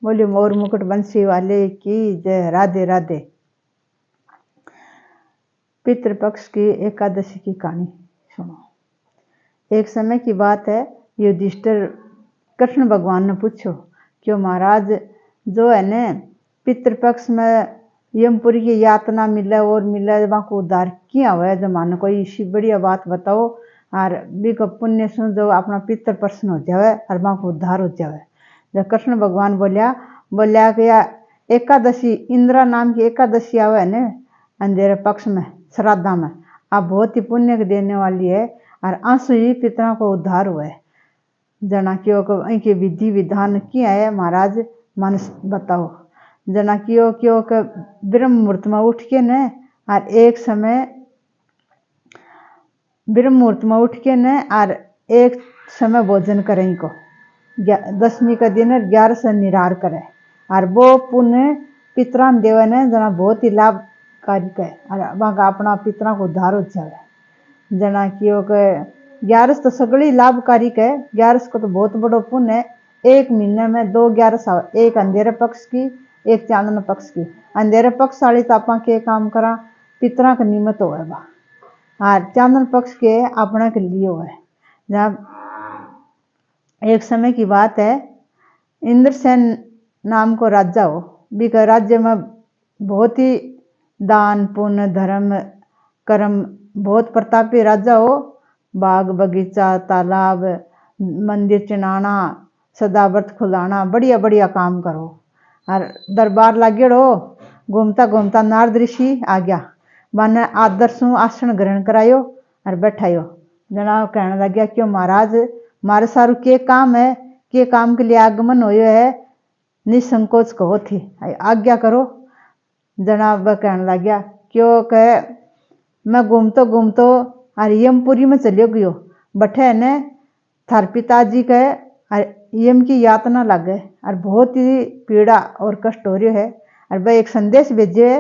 बोलिए मोर मुकुट बंसी वाले की जय। राधे राधे। पितृपक्ष की एकादशी की कहानी सुनो। एक समय की बात है, युधिष्ठिर कृष्ण भगवान ने पूछो क्यों महाराज जो है ने पितृपक्ष में यमपुरी की यातना मिले और मिले वहाँ को उद्धार किया हुआ है, जो मानो कोई इसी बढ़िया बात बताओ और भी को पुण्य सुन जो अपना पितृ प्रसन्न हो जाए और वहाँ को उद्धार हो जाए। जब कृष्ण भगवान बोलिया कि एकादशी इंद्रा नाम की एकादशी आवे ने अंधेरे पक्ष में श्राद्धा में, आप बहुत ही पुण्य देने वाली है और आंसू ही पितरों को उद्धार हुआ है। जना की विधि विधान किया है महाराज मन बताओ। जना क्यों के ब्रह्म मुहूर्त में उठ के न और एक समय ब्रह्म मुहूर्त में उठ के न और एक समय भोजन करें को दशमी का दिन 11 से निरार करे और वो पुण्य पितरान देवे ने जना बहुत ही लाभकारी है और वहाँ अपना पितरा को उद्धार हो जाए। जना क्यों के 11 तो सगड़ी लाभकारी है, 11 को तो बहुत बड़ो पुण्य है। एक महीने में 2 11 आवे, एक अंधेरे पक्ष की एक चांदन पक्ष की। अंधेरे पक्ष वाली तो आप के काम करा पितरा का निमित्त होए बा और चांदन पक्ष के अपने के लिए होए। जब एक समय की बात है, इंद्रसेन नाम को राजा हो, बीका राज्य में बहुत ही दान पुण्य धर्म कर्म बहुत प्रतापी राजा हो। बाग बगीचा तालाब मंदिर चिनाना सदाव्रत खुलाना बढ़िया बढ़िया काम करो और दरबार लागेड़ो। घूमता घूमता नारद ऋषि आ गया, माने आदर सु आसन ग्रहण करायो और बैठायो। जना कहने लग गया क्यों महाराज मारे सारू के काम है, के काम के लिए आगमन होयो है, निसंकोच कहो थी आज्ञा करो। जना वह कहने लग गया क्यों कहे मैं घूमतो घूमतो और यमपुरी में चलियो गयो, बठे ने थार पिताजी कहे और यम की यातना लगे और बहुत ही पीड़ा और कष्ट हो रही है और वह एक संदेश भेजे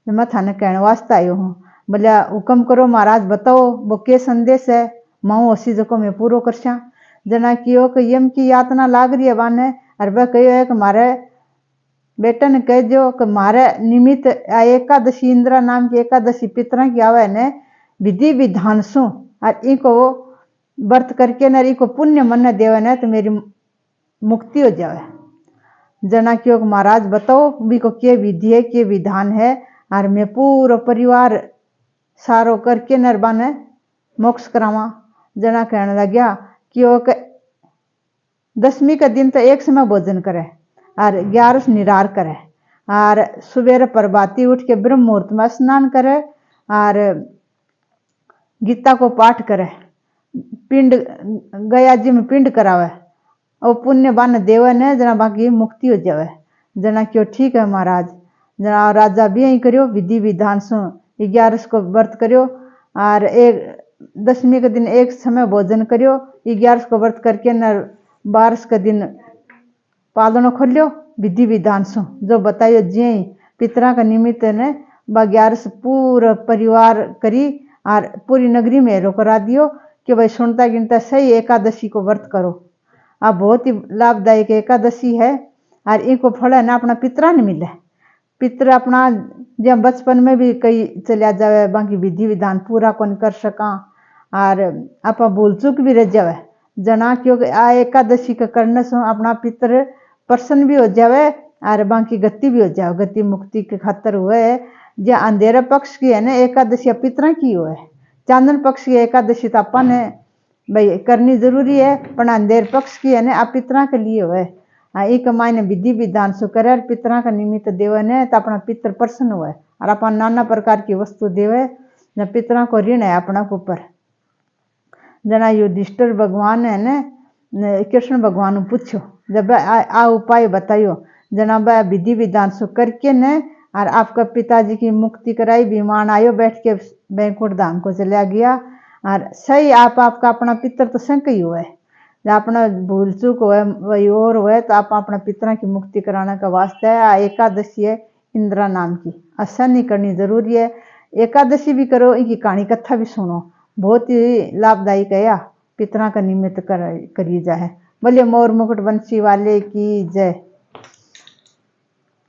जो मैं थाने कहने वास्ते आयो हूँ। बोलिया हुक्म करो महाराज बताओ वो के संदेश है, माऊ उसी जो को मैं पूरो करसा। जना कियो कि यम की यातना लाग रही है बाने और वह कहो है कि मारे बेटा ने कह जो कि मारे निमित्त एकादशी इंद्रा नाम की एकादशी पितरा की आवे ने विधि विधान सु और इनको व्रत करके न इको पुण्य मन देवे ने तो मेरी मुक्ति हो जावे। जना क्यों महाराज बताओ भी को के विधि है के विधान है और मैं पूरा परिवार सारो करके नरबाने मोक्ष करावा। जना कहने लग गया क्यों दशमी का दिन तो एक समय भोजन करे और 11 निरार करे और सुबेरे प्रभाती उठ के ब्रह्म मुहूर्त में स्नान करे और गीता को पाठ करे, पिंड गया जी में पिंड करावे और पुण्य बान देवे ने जना बाकी मुक्ति हो जावे। जना क्यों ठीक है महाराज। जना राजा भी यही करियो विधि विधान सु 11 को व्रत करियो और एक दशमी के दिन एक समय भोजन करियो, 11 को व्रत करके न 12 के दिन पालनो खोलियो विधि विधान सु जो बताइयो जी पितरा का निमित्त ने 11 पूरा परिवार करी और पूरी नगरी में हेरो करा दियो कि भाई सुनता गिनता सही एकादशी को व्रत करो। अब बहुत ही लाभदायक एकादशी है और इनको फल है ना अपना पितरा ने मिले। पितर अपना जब बचपन में भी कई चलिया जावे बाकी विधि विधान पूरा कौन कर सका और आप भूल चूक भी रह जावे। जना क्योंकि आ एकादशी का करने से अपना पितर प्रसन्न भी हो जावे और बाकी गति भी हो जाए, गति मुक्ति के खातर हुए जो अंधेरे पक्ष की है ना एकादशी पितरा की हुए, चांदन पक्ष की एकादशी तो अपन है भाई करनी जरूरी है पर अंधेर पक्ष की है ना आप पितरा के लिए हुए। एक मायने विधि विधान सु करे पितरा का निमित्त देवे ने तो अपना पितर प्रसन्न हुए और अपन नाना प्रकार की वस्तु देवे न पितरा को ऋण है अपना के ऊपर। जना युधिष्ठिर भगवान है ने कृष्ण भगवान पूछो जब आ उपाय बताइयो। जना वह विधि विधान सु करके ने और आपका पिताजी की मुक्ति कराई, विमान आयो बैठ के बैकुंठ धाम को चला गया और सही आपका अपना पितर तो संक ही हुआ है। जब अपना भूल चूक हुए वही और हुए तो आप अपना पितरा की मुक्ति कराने का वास्ते है एकादशी है इंद्रा नाम की आसान नहीं करनी जरूरी है। एकादशी भी करो, इनकी कहानी कथा भी सुनो, बहुत ही लाभदायक है या पितरा का निमित्त करिए जाए। बोलिए मोर मुकुट बंसी वाले की जय।